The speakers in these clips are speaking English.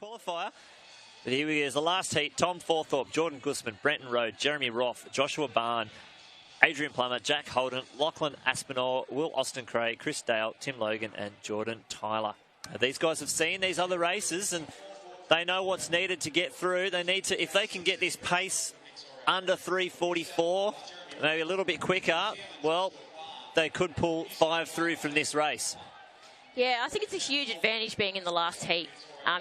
Qualifier. But here he is, the last heat. Tom Forthorpe, Jordan Gusman, Brenton Rowe, Jeremy Roth, Joshua Barn, Adrian Plummer, Jack Holden, Lachlan Aspinall, Will Austen-Cray, Chris Dale, Tim Logan and Jordan Tyler. Now, these guys have seen these other races and they know what's needed to get through. They need to, if they can get this pace under 3:44, maybe a little bit quicker, well, they could pull 5 through from this race. Yeah, I think it's a huge advantage being in the last heat.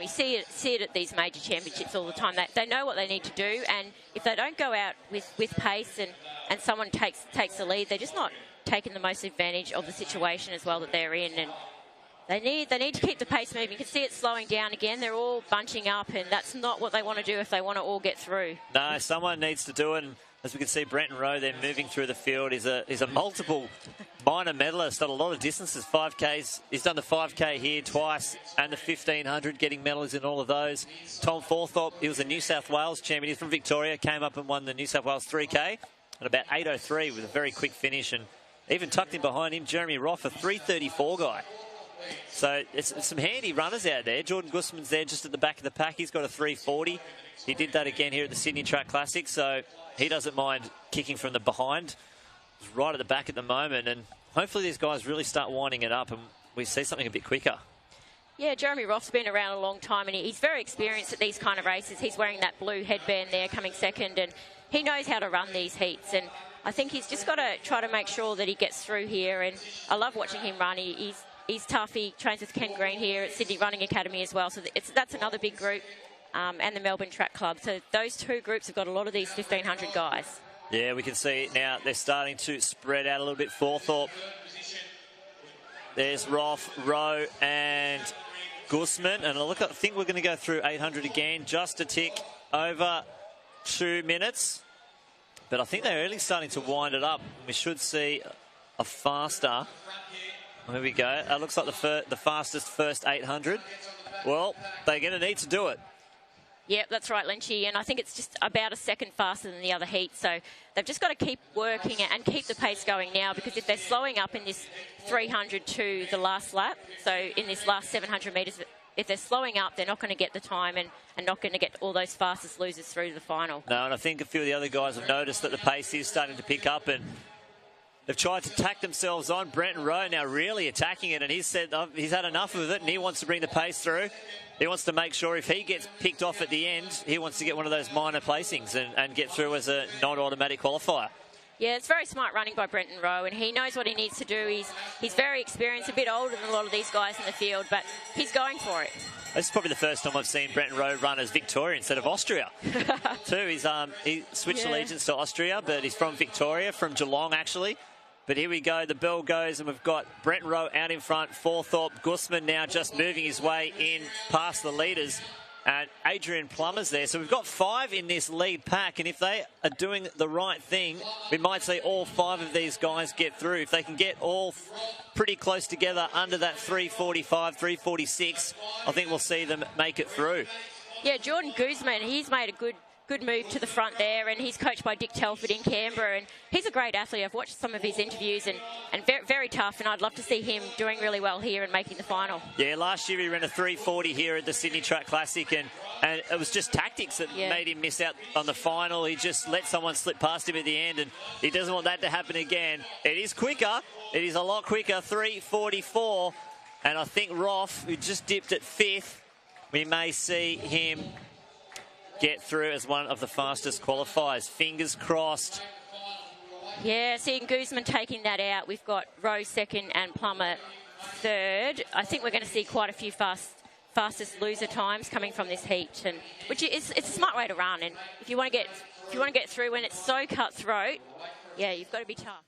You see it at these major championships all the time. They know what they need to do, and if they don't go out with pace and someone takes the lead, they're just not taking the most advantage of the situation as well that they're in. And they need to keep the pace moving. You can see it slowing down again. They're all bunching up, and that's not what they want to do if they want to all get through. No, someone needs to do it. And as we can see, Brenton Rowe there moving through the field. He's a multiple minor medalist, done a lot of distances, 5Ks. He's done the 5K here twice and the 1500, getting medals in all of those. Tom Forthorpe, he was a New South Wales champion. He's from Victoria, came up and won the New South Wales 3K at about 8:03 with a very quick finish. And even tucked in behind him, Jeremy Roth, a 3:34 guy. So it's some handy runners out there. Jordan Gusman's there just at the back of the pack. He's got a 3:40. He did that again here at the Sydney Track Classic, so he doesn't mind kicking from the behind. He's right at the back at the moment, and hopefully these guys really start winding it up and we see something a bit quicker. Yeah, Jeremy Roth's been around a long time and he's very experienced at these kind of races. He's wearing that blue headband there coming second, and he knows how to run these heats, and I think he's just got to try to make sure that he gets through here. And I love watching him run. He's tough. He trains with Ken Green here at Sydney Running Academy as well, so that's another big group. And the Melbourne Track Club. So those two groups have got a lot of these 1500 guys. Yeah, we can see now they're starting to spread out a little bit. Forthorpe. There's Roth, Rowe and Gusman. And I think we're going to go through 800 again, just a tick over 2 minutes. But I think they're really starting to wind it up. We should see a faster. Here we go. It looks like the fastest first 800. Well, they're going to need to do it. Yep, that's right, Lynchy, and I think it's just about a second faster than the other heat, so they've just got to keep working and keep the pace going now, because if they're slowing up in this 300 to the last lap, so in this last 700 metres, if they're slowing up, they're not going to get the time and not going to get all those fastest losers through to the final. No, and I think a few of the other guys have noticed that the pace is starting to pick up, and they've tried to tack themselves on. Brenton Rowe now really attacking it, and he's said he's had enough of it and he wants to bring the pace through. He wants to make sure if he gets picked off at the end, he wants to get one of those minor placings and get through as a non-automatic qualifier. Yeah, it's very smart running by Brenton Rowe, and he knows what he needs to do. He's very experienced, a bit older than a lot of these guys in the field, but he's going for it. This is probably the first time I've seen Brenton Rowe run as Victoria instead of Austria. Too, he switched allegiance to Austria, but he's from Victoria, from Geelong actually. But here we go, the bell goes, and we've got Brenton Rowe out in front, Forthorpe, Gusman now just moving his way in past the leaders, and Adrian Plummer's there. So we've got 5 in this lead pack, and if they are doing the right thing, we might see all 5 of these guys get through. If they can get all pretty close together under that 3:45, 3:46, I think we'll see them make it through. Yeah, Jordan Gusman, he's made a good move to the front there, and he's coached by Dick Telford in Canberra, and he's a great athlete. I've watched some of his interviews, and very, very tough, and I'd love to see him doing really well here and making the final. Yeah, last year he ran a 3:40 here at the Sydney Track Classic, and it was just tactics that made him miss out on the final. He just let someone slip past him at the end, and he doesn't want that to happen again. It is quicker. It is a lot quicker, 3:44, and I think Roth, who just dipped at 5th, we may see him get through as one of the fastest qualifiers. Fingers crossed. Yeah, seeing Gusman taking that out. We've got Rowe second and Plummer third. I think we're going to see quite a few fastest loser times coming from this heat, and it's a smart way to run. And if you want to get through when it's so cutthroat, yeah, you've got to be tough.